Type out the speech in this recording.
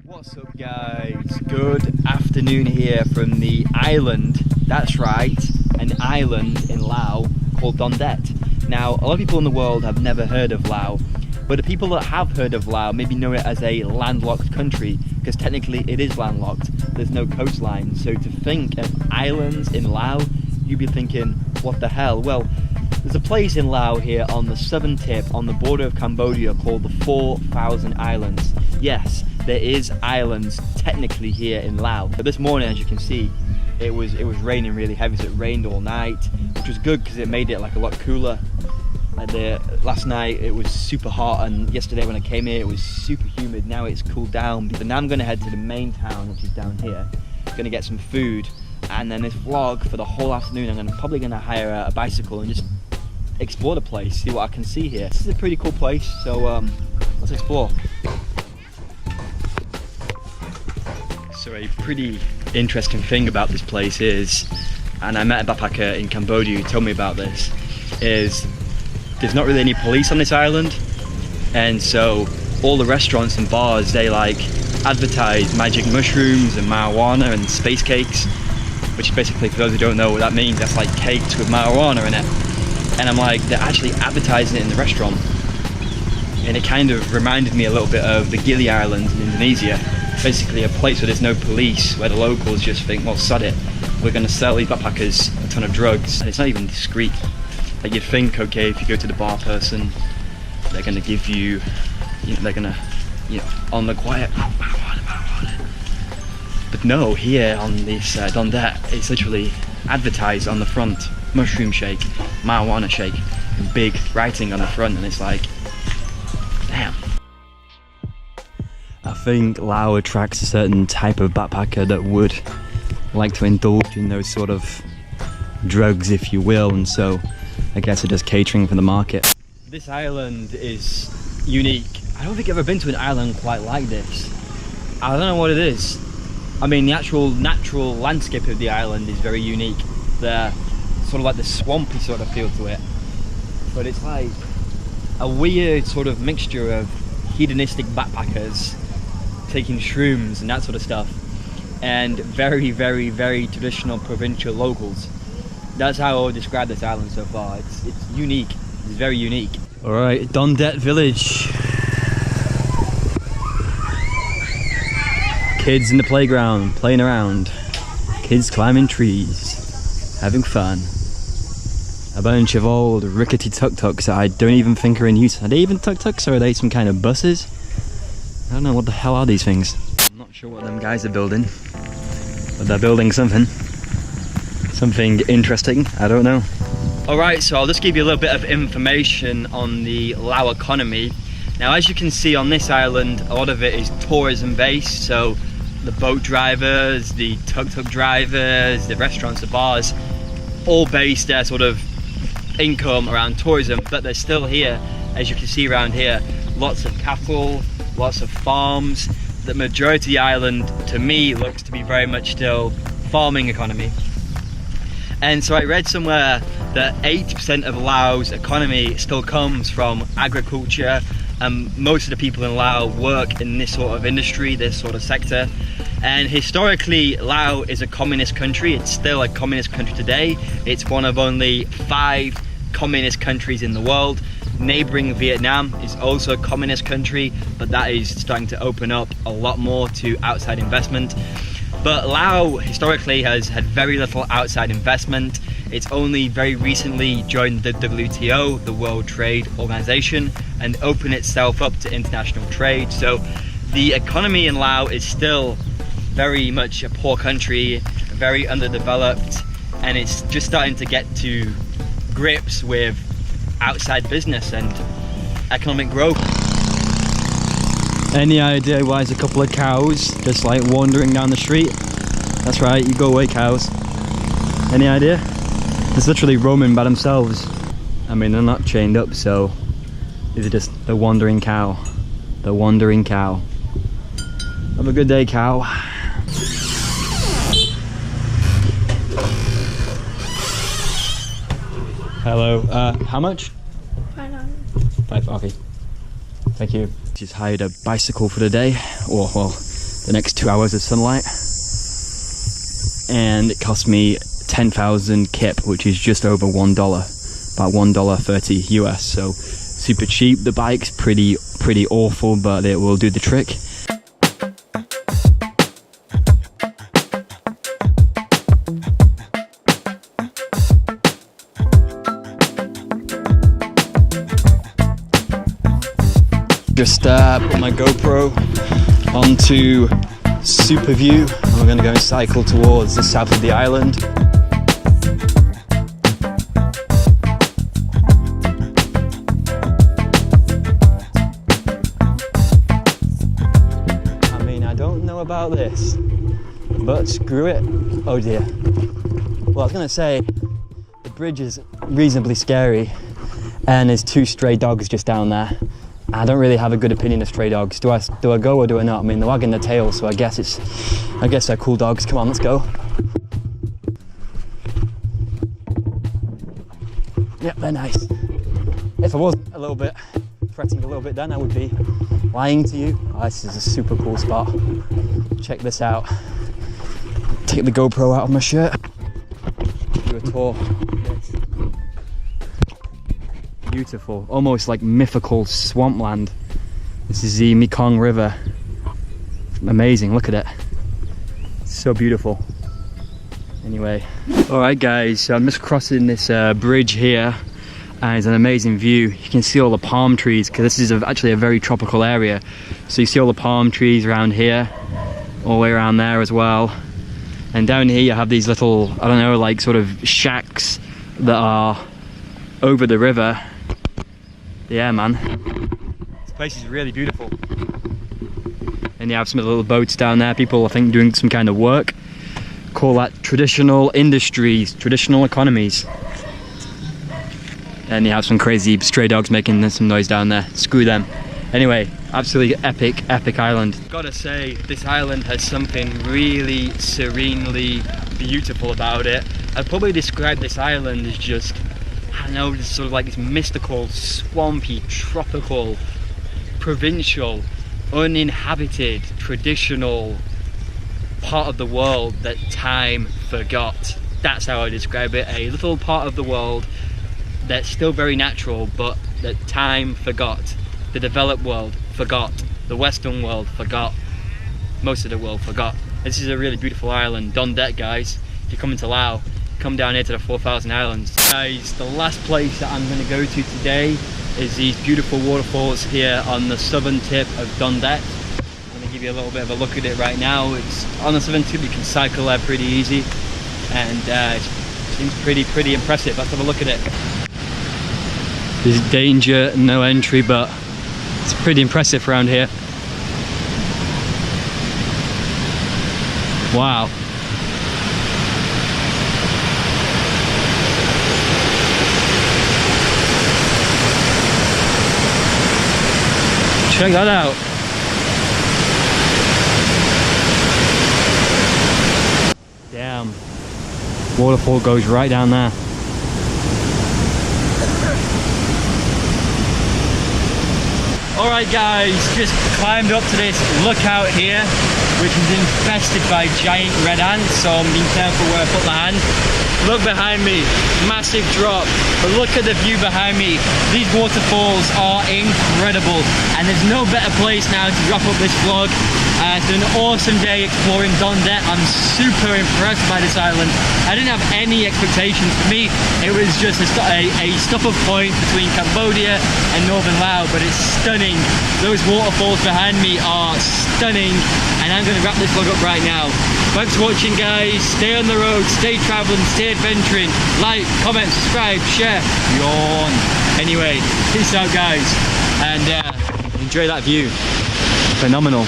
What's up guys, good afternoon here from the island, that's right, an island in Laos called Don Det. Now a lot of people in the world have never heard of Laos, but the people that have heard of Laos maybe know it as a landlocked country, because technically it is landlocked, there's no coastline. So to think of islands in Laos, you'd be thinking, what the hell? Well, there's a place in Laos here on the southern tip on the border of Cambodia called the 4,000 Islands. Yes, there is islands technically here in Laos. But this morning, as you can see, it was raining really heavy, so it rained all night, which was good because it made it like a lot cooler. Like last night it was super hot, and yesterday when I came here it was super humid. Now it's cooled down. But now I'm going to head to the main town, which is down here. Going to get some food, and then this vlog for the whole afternoon I'm probably going to hire a bicycle and just explore the place, see what I can see here. This is a pretty cool place, so let's explore. So a pretty interesting thing about this place is, and I met a backpacker in Cambodia who told me about this, is there's not really any police on this island, and so all the restaurants and bars, they like advertise magic mushrooms and marijuana and space cakes, which basically, for those who don't know what that means, that's like cakes with marijuana in it. And I'm like, they're actually advertising it in the restaurant, and it kind of reminded me a little bit of the Gili Islands in Indonesia. Basically a place where there's no police, where the locals just think, well, sod it, we're going to sell these backpackers a ton of drugs, and it's not even discreet. Like, you'd think, okay, if you go to the bar person, they're going to give you, they're going to, on the quiet, but no, here on this Don Det, it's literally advertised on the front, mushroom shake, marijuana shake, and big writing on the front, and it's like, damn. I think Laos attracts a certain type of backpacker that would like to indulge in those sort of drugs, if you will, and so I guess they're just catering for the market. This island is unique. I don't think I've ever been to an island quite like this. I don't know what it is. I mean, the actual natural landscape of the island is very unique. The sort of like the swampy sort of feel to it, but it's like a weird sort of mixture of hedonistic backpackers taking shrooms and that sort of stuff, and very, very, very traditional provincial locals. That's how I would describe this island so far. It's unique. It's very unique. All right, Don Det village. Kids in the playground playing around. Kids climbing trees, having fun. A bunch of old rickety tuk-tuks that I don't even think are in use. Are they even tuk-tuks, or are they some kind of buses? I don't know, what the hell are these things? I'm not sure what them guys are building, but they're building something. Something interesting, I don't know. Alright, so I'll just give you a little bit of information on the Lao economy. Now, as you can see on this island, a lot of it is tourism based, so the boat drivers, the tuk-tuk drivers, the restaurants, the bars, all base their sort of income around tourism, but they're still here, as you can see around here, lots of cattle, lots of farms. The majority of the island, to me, looks to be very much still farming economy. And so I read somewhere that 80% of Laos economy still comes from agriculture, and most of the people in Laos work in this sort of industry, this sort of sector. And historically, Laos is a communist country. It's still a communist country today. It's one of only 5 communist countries in the world. Neighboring Vietnam is also a communist country, but that is starting to open up a lot more to outside investment. But Laos historically has had very little outside investment. It's only very recently joined the WTO, the World Trade Organization, and opened itself up to international trade. So the economy in Laos is still very much a poor country, very underdeveloped, and it's just starting to get to grips with outside business and economic growth. Any idea why there's a couple of cows just like wandering down the street? That's right, you go away, cows. Any idea? It's literally roaming by themselves. I mean, they're not chained up, so is it just the wandering cow? The wandering cow. Have a good day, cow. Hello, how much? $5, okay. Thank you. Just hired a bicycle for the day, or well, the next 2 hours of sunlight. And it cost me 10,000 kip, which is just over $1, about $1.30 US. So super cheap. The bike's pretty awful, but it will do the trick. Just put my GoPro onto super view, and we're going to go and cycle towards the south of the island. I mean, I don't know about this, but screw it. Oh dear. Well, I was going to say, the bridge is reasonably scary, and there's 2 stray dogs just down there. I don't really have a good opinion of stray dogs. Do I go or do I not? I mean, they're wagging their tails, so I guess they're cool dogs. Come on, let's go. Yep, they're nice. If I was a little bit threatening a little bit, then I would be lying to you. Oh, this is a super cool spot. Check this out. Take the GoPro out of my shirt. Do a tour. Beautiful, almost like mythical swampland. This is the Mekong River. Amazing, look at it. It's so beautiful. Anyway, all right guys, so I'm just crossing this bridge here, and it's an amazing view. You can see all the palm trees, because this is actually a very tropical area. So you see all the palm trees around here, all the way around there as well. And down here you have these little, I don't know, like sort of shacks that are over the river. Yeah, man, this place is really beautiful. And you have some of the little boats down there, people I think doing some kind of work. Call that traditional industries, traditional economies. And you have some crazy stray dogs making some noise down there. Screw them. Anyway, absolutely epic island. Gotta say, this island has something really serenely beautiful about it. I'd probably describe this island as just, I don't know, it's sort of like this mystical, swampy, tropical, provincial, uninhabited, traditional part of the world that time forgot. That's how I describe it. A little part of the world that's still very natural, but that time forgot. The developed world forgot. The Western world forgot. Most of the world forgot. This is a really beautiful island. Don Det, guys. If you're coming to Laos, come down here to the 4,000 Islands. Guys, the last place that I'm going to go to today is these beautiful waterfalls here on the southern tip of Don Det. I'm going to give you a little bit of a look at it right now. It's on the southern tip, you can cycle there pretty easy, and it seems pretty impressive. Let's have a look at it. There's danger, no entry, but it's pretty impressive around here. Wow. Check that out. Damn. Waterfall goes right down there. Alright guys, just climbed up to this lookout here, which is infested by giant red ants, so I'm being careful where I put my hand. Look behind me, massive drop, but look at the view behind me. These waterfalls are incredible, and there's no better place now to wrap up this vlog. It's been an awesome day exploring Don Det. I'm super impressed by this island. I didn't have any expectations. For me, it was just a stop-off point between Cambodia and northern Laos, but it's stunning. Those waterfalls behind me are stunning, and I'm going to wrap this vlog up right now. Thanks for watching, guys. Stay on the road, stay traveling, stay adventuring. Like, comment, subscribe, share, yawn. Anyway, peace out, guys, and enjoy that view. Phenomenal.